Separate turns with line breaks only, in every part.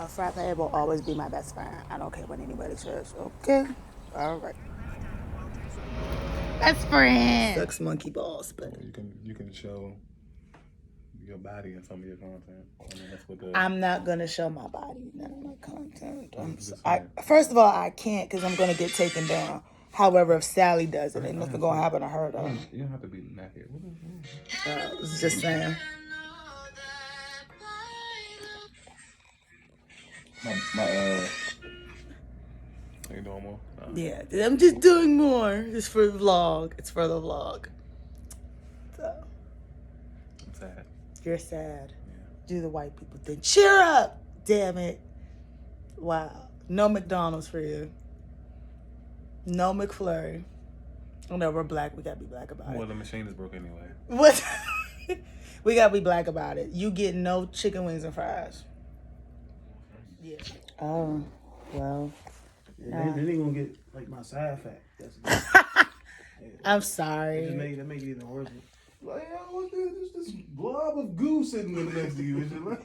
A frappe will always be my best friend. I don't care what anybody says. Okay? All right. Best friend. Sucks monkey balls, but
you can show your body in some of your content. I mean, that's what
I'm not gonna show my body in none of my content. First of all, I can't because I'm gonna get taken down. However, if Sally does it, ain't nothing gonna happen to her though.
You don't have to be naked.
I was just saying.
Are you doing more?
Yeah, I'm just doing more. It's for the vlog. It's for the vlog. So.
I'm sad.
You're sad.
Yeah.
Do the white people thing. Cheer up! Damn it. Wow. No McDonald's for you. No McFlurry. Oh no, we're black. We gotta be black about it.
Well, the machine is broke anyway.
What? We gotta be black about it. You get no chicken wings and fries. Yeah. Oh, well.
Yeah, then they gonna get like my side fact. That's
I'm sorry.
That make it even worse. Like, what's this blob of goo sitting next to you? Is it like?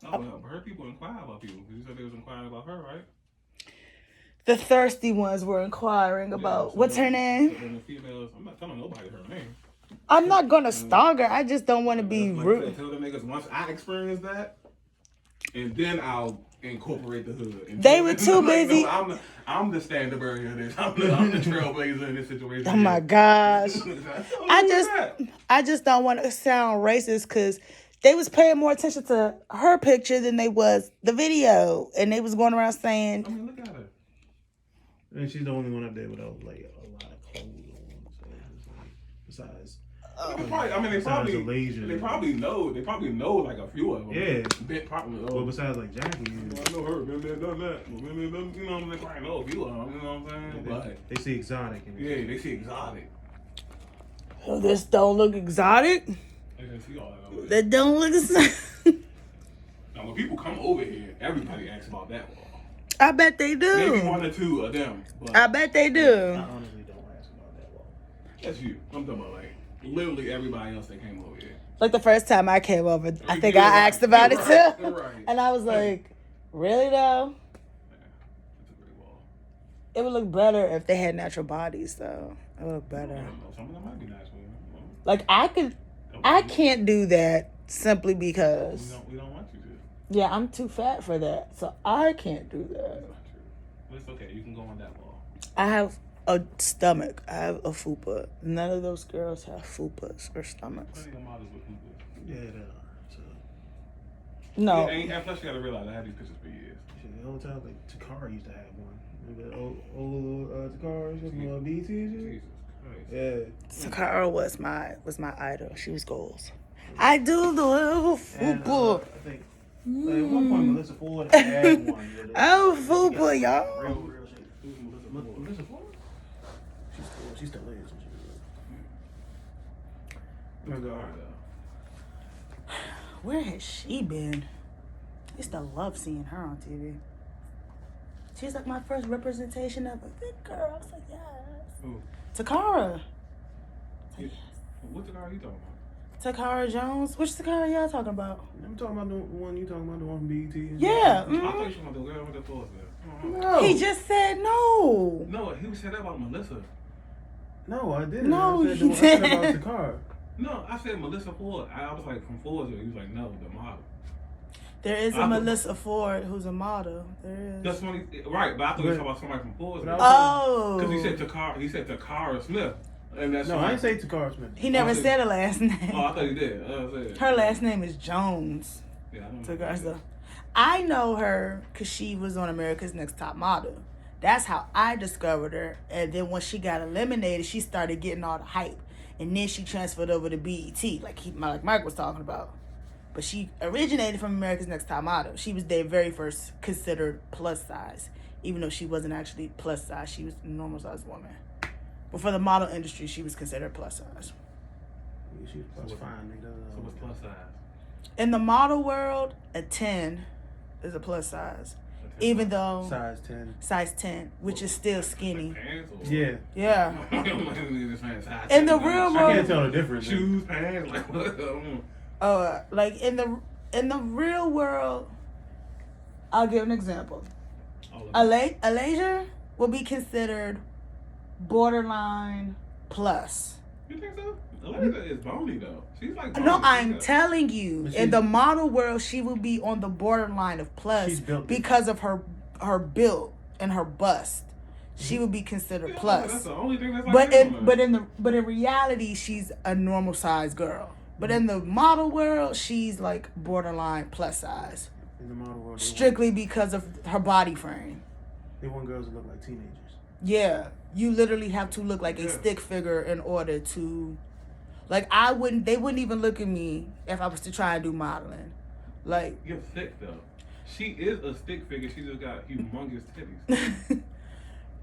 Oh, well, her people inquire about people. You said they was inquiring about her, right?
The thirsty ones were inquiring about
so
what's her name.
So the females, I'm not telling nobody her name.
I'm not gonna stalk her. I just don't want to be rude.
Tell the niggas once I experience that, and then I'll incorporate the hood. And
they were too busy.
No, I'm the standard bearer of this. I'm the trailblazer in this situation.
Oh my gosh. I just don't want to sound racist because they was paying more attention to her picture than they was the video, and they was going around saying.
I mean, look at her.
And she's the only one up there without like a lot of clothes on. So besides.
They probably know like a few of them.
Yeah.
Probably know.
Well, besides like Jackie.
I know her. Maybe they done that. Maybe they, you know, they probably know a few of them. You know what I'm saying?
Yeah, they see exotic.
Yeah, they see exotic.
Oh, this don't look exotic.
They can see all that over
That don't look exotic.
Now, when people come over here, everybody asks about that wall.
I bet they do.
Maybe one or two of them. But
I bet they do.
I honestly don't ask about that wall.
That's you. I'm talking about like literally everybody else that came over here.
Like the first time I came over, I think I asked about it too.
Right.
And I was like, really though?
Yeah, it's a pretty wall.
It would look better if they had natural bodies though. It would look better.
Some of them might be nice.
Like I can't do that simply because.
We don't want you to.
Yeah, I'm too fat for that. So I can't do that.
That's not true. But it's okay. You can go on that wall.
I have a stomach. I have a fupa. None of those girls have fupas or stomachs.
Plenty of models with fupas.
Yeah, they are. So.
No.
Yeah, and plus you gotta realize I had these pictures for years.
The whole time, like Takara used to have one. Remember old Takara from BT and shit?
Jesus Christ.
Yeah.
Sakara was my idol. She was goals. I do the little fupa.
I think like, at one point Melissa Ford had one.
Oh, fupa, y'all.
Real shape. Melissa Ford? She still is.
Oh God.
Where has she been? I used to love seeing her on TV. She's like my first representation of a good girl. I was like, yes.
Who?
Takara.
Yeah. What Takara are you talking about?
Takara Jones. Which Takara y'all talking about?
I'm talking about the one you talking about, the one from BET.
Yeah.
I thought you were talking about the girl with the floors there.
No.
He just said no.
No, he said that about Melissa.
No, I didn't.
No,
I said,
he
I said about
didn't.
Takara.
No, I said Melissa Ford. I was like from Forza. He was like, no, the model.
There is a Melissa Ford who's a model. There is.
That's when right, but I thought he was talking about somebody from Forza.
Oh.
Because he said Takara Smith. And that's
No, I didn't say Takara Smith.
He never said her last name.
Oh, I thought he did.
Her last name is Jones.
Yeah, I don't know.
Takara stuff. I know her because she was on America's Next Top Model. That's how I discovered her. And then when she got eliminated, she started getting all the hype. And then she transferred over to BET, like Mike was talking about. But she originated from America's Next Top Model. She was their very first considered plus size. Even though she wasn't actually plus size. She was a normal sized woman. But for the model industry, she was considered plus size.
Yeah, she was fine.
So what's plus size?
In the model world, a 10 is a plus size. Even though
size 10.
Size 10, which is still skinny.
Yeah.
Yeah.
In
In the real world,
I can't tell the difference.
Shoes, pants, like what?
like in the real world, I'll give an example. Alasia will be considered borderline plus.
You think so? Alexa is bony though. She's like bony.
No, I'm telling you,
But
in the model world, she will be on the borderline of plus
She's built
because of her build and her bust. She would be considered
Yeah,
plus.
that's the only thing that's like
But in reality, she's a normal size girl. But in the model world, she's like borderline plus size.
In the model world,
Strictly because of her body frame.
They want girls that look like teenagers.
Yeah, you literally have to look like a stick figure in order to, like, they wouldn't even look at me if I was to try and do modeling. Like,
you're thick though. She is a stick figure. She just got humongous titties.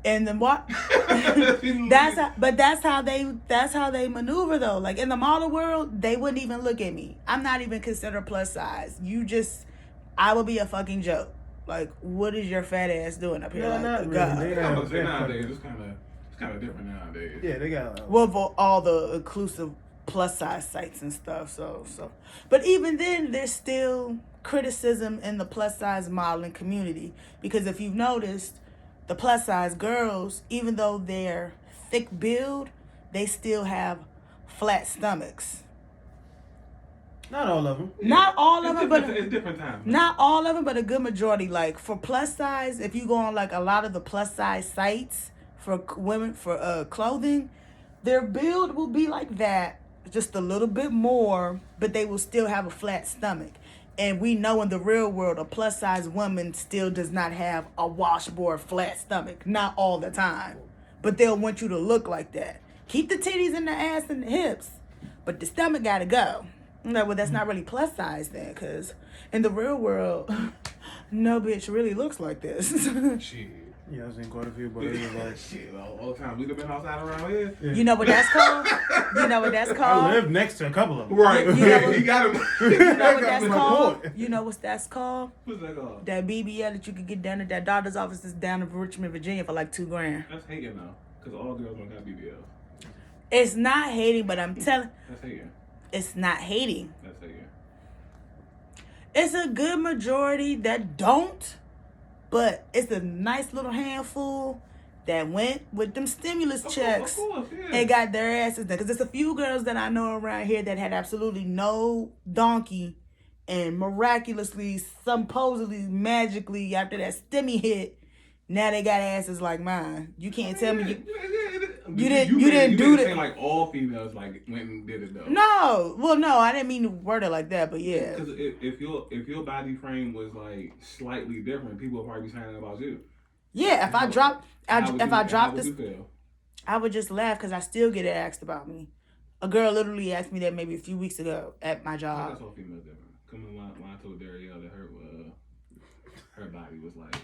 and then what? That's how they maneuver though. Like in the model world, they wouldn't even look at me. I'm not even considered plus size. I would be a fucking joke. Like, what is your fat ass doing up here?
No,
like,
not
God.
really.
Nowadays, it's kind of different nowadays.
Yeah, they got.
Well, for all the inclusive plus size sites and stuff. So, but even then, there's still criticism in the plus size modeling community because if you've noticed, the plus size girls, even though they're thick build, they still have flat stomachs.
Not all of them.
Not all of them, but
it's different times.
Not all of them, but a good majority. Like for plus size, if you go on like a lot of the plus size sites for women for clothing, their build will be like that, just a little bit more, but they will still have a flat stomach. And we know in the real world, a plus size woman still does not have a washboard flat stomach. Not all the time, but they'll want you to look like that. Keep the titties and the ass and the hips, but the stomach gotta go. I'm like, well, that's not really plus size then, because in the real world, no bitch really looks like this.
Shit.
Yeah, I've seen quite a few, but it was like
shit all the time. We have been outside around here.
Yeah.
You know what that's called? You know what that's called?
I live next to a couple of them.
Right.
You know what-
He got him.
You know what that's
my
called?
point.
You know what that's called?
What's that called?
That BBL that you could get down at that doctor's office is down in Richmond, Virginia for like $2,000.
That's hating though, because all girls don't got BBL.
It's not hating, but I'm telling.
That's hating.
It's not hating.
That's hating.
It's a good majority that don't, but it's a nice little handful that went with them stimulus checks
Of course, yeah.
and got their asses done. Because there's a few girls that I know around here that had absolutely no donkey, and miraculously, supposedly, magically, after that stimmy hit, now they got asses like mine. You can't tell me you didn't do that.
Like all females like went and did it though.
No, well, no, I didn't mean to word it like that, but yeah.
Because if your body frame was like slightly different, people would probably be saying about you.
Yeah, if I dropped this,
you feel?
I would just laugh because I still get asked about me. A girl literally asked me that maybe a few weeks ago at my job.
That's all females different. Come on, when I told Darielle that her body was like.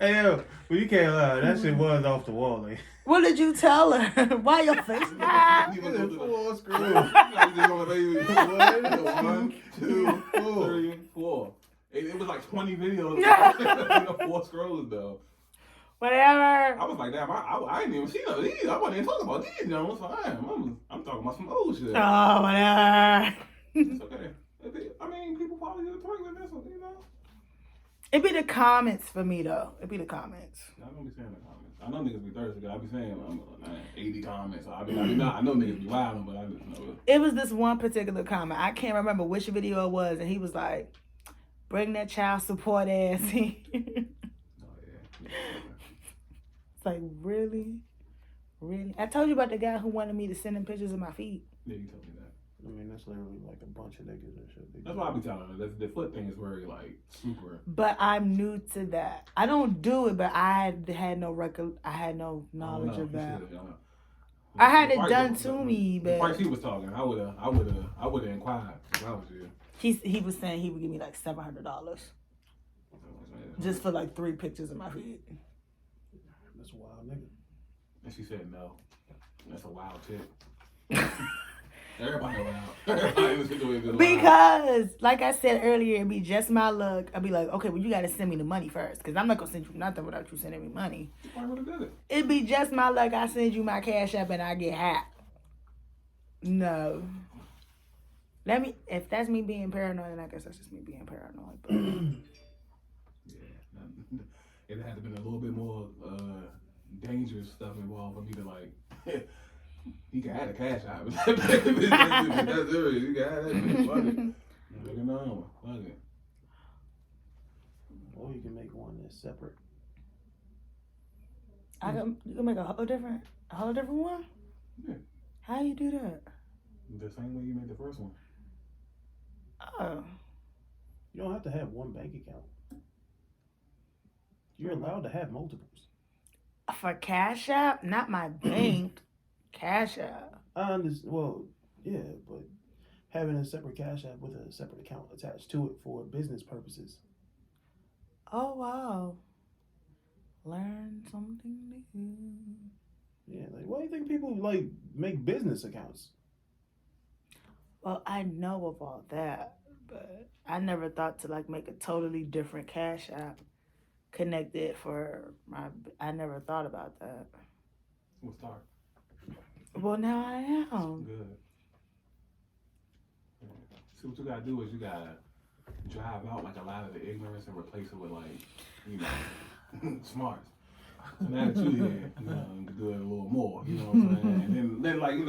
Hey yo, well you can't lie. That shit was off the wall, like.
What did you tell her? Why your face?
You went to the 4 screws. 1, 2, 3, 4. It was like 20 videos of 4 scrolls though.
Whatever.
I was like, damn, I didn't even see these. I wasn't even talking about these Jones. So I'm talking about some old shit.
Oh, whatever.
It's okay. I mean, people probably do talk with this one, you know.
It be the comments for me though. It be the comments.
I don't be saying the comments. I know niggas be thirsty. I be saying 80 comments. So I know niggas be wilding, but I just know it.
It was this one particular comment. I can't remember which video it was, and he was like, "Bring that child support ass in."
Oh yeah.
It's like, really? I told you about the guy who wanted me to send him pictures of my feet.
Yeah, you told me that.
I mean, that's literally like a bunch of niggas and shit.
That's why I be telling her. The foot thing is very like super.
But I'm new to that. I don't do it, but I had no knowledge of that. I had it done to me, but
the price he was talking, I would have inquired if I was you.
He was saying he would give me like $700 just for like 3 pictures of my feet.
That's a wild nigga.
And she said no. That's a wild chick. Everybody wild.
Because, like I said earlier, it'd be just my luck. I'd be like, okay, well, you got to send me the money first. Because I'm not going to send you nothing without you sending me money.
I would have done it.
It'd be just my luck. I send you my Cash App and I get hacked. No. If that's me being paranoid, then I guess that's just me being paranoid. But
it had to been a little bit more dangerous stuff involved for me to like. You can have a cash out. That's serious. You can have that bitch. Fuck it. No, fuck it.
Or you can make one that's separate.
You can make a whole different one?
Yeah.
How you do that?
The same way you made the first one.
Oh.
You don't have to have one bank account. You're allowed to have multiples.
For Cash App? Not my bank. Cash App.
I understand. Well, yeah, but having a separate Cash App with a separate account attached to it for business purposes.
Oh, wow. Learn something new.
Yeah, like, why do you think people, like, make business accounts?
Well, I know of all that, but I never thought to, like, make a totally different Cash App connected for I never thought about that.
We'll start.
Well, now I am.
Good. See, what you gotta do is you gotta drive out like a lot of the ignorance and replace it with like, smarts. So now that you here, you can do it a little more, you know what I'm saying? And then like,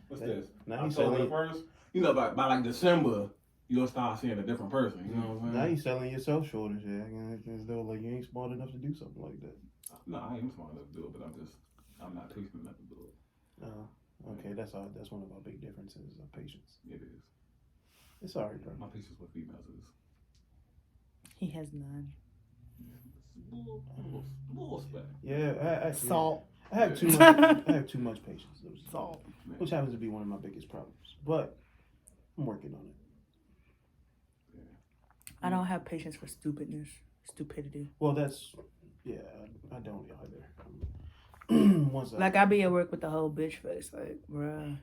what's this?
Now
October 1st, by like December, you'll start seeing a different person, you know what I'm saying?
Now you selling yourself short and shit. As though like you ain't smart enough to do something like that.
No, I ain't smart enough to do it, but I'm not patient enough to do it.
Okay, that's one of our big differences of patience.
It is.
It's alright, bro.
My patience with females is.
He has none.
Bull spec.
Yeah,
Salt.
I have too much patience.
Salt.
Which happens to be one of my biggest problems. But I'm working on it.
I don't have patience for stupidity.
Well, I don't either.
Like, I be at work with the whole bitch face, like, bruh.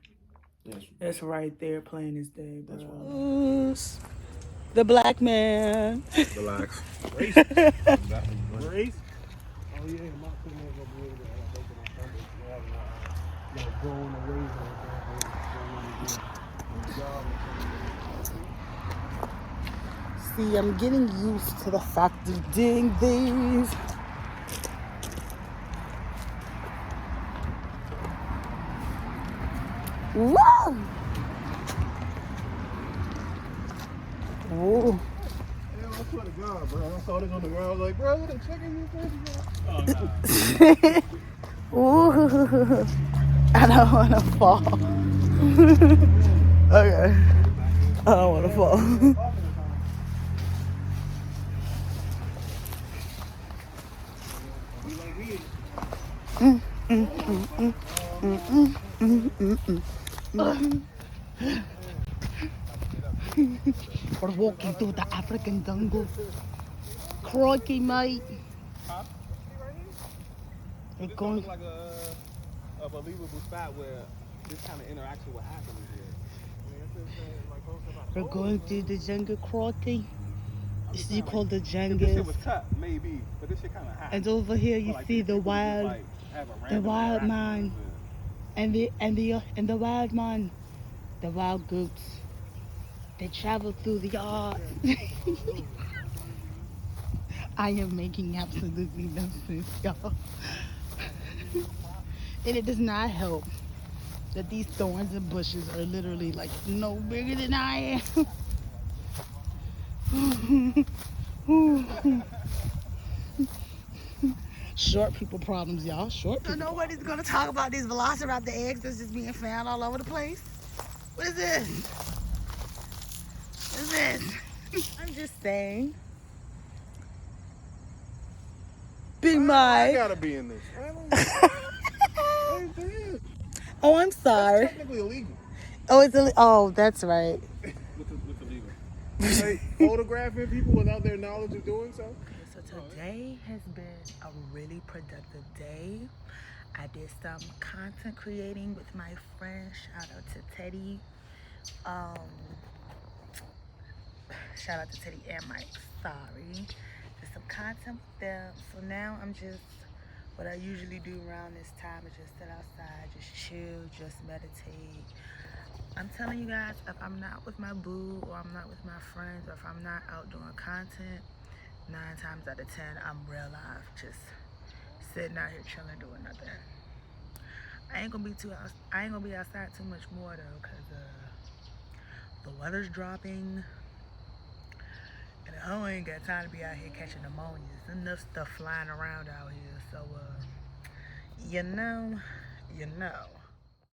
Yes.
It's right there plain as day, bro.
That's why.
The black man.
Relax.
Race. Race. Oh yeah, my cousin ain't gonna be able to make it on Sunday. Going away
See, I'm getting used to the fact of doing these. Whoa! Whoa.
Yeah, I swear to God, bro. I saw this on the ground. I was like, bro, what a chicken you
Ooh. I don't want to fall. Okay. I don't want to fall. We're walking through the African jungle. Crikey, mate.
Huh?
We're
This
going.
looks like a believable spot where this kind of interaction will happen
We're going through the jungle, crikey. This is called the
If this
jungle.
shit was cut, maybe, but this shit kind of hot.
And over here you
Like,
see
these
the
people just,
wild,
like, have a
the
random
wild
interaction
man,
with
and the wild man, the wild goats. They travel through the yard. I am making absolutely no sense, y'all. And it does not help that these thorns and bushes are literally like no bigger than I am. Short people problems, y'all. Short people. So nobody's gonna talk about these velociraptor eggs that's just being found all over the place. What is this? What is this? I'm just saying. Big Mike.
I gotta be in this.
Oh, I'm sorry.
It's technically illegal.
Oh, it's illegal. Oh, that's right.
What's illegal?
Like, photographing people without their knowledge of doing so.
So today has been a really productive day. I did some content creating with my friend. Shout out to Teddy. Shout out to Teddy and Mike. Sorry. Did some content with them. So now I'm just, what I usually do around this time is just sit outside, just chill, just meditate. I'm telling you guys, if I'm not with my boo or I'm not with my friends or if I'm not out doing content, 9 times out of 10, I'm real life, just sitting out here chilling, doing nothing. I ain't gonna be outside too much more though, cause the weather's dropping, and the hoe ain't got time to be out here catching pneumonias. Enough stuff flying around out here, so you know.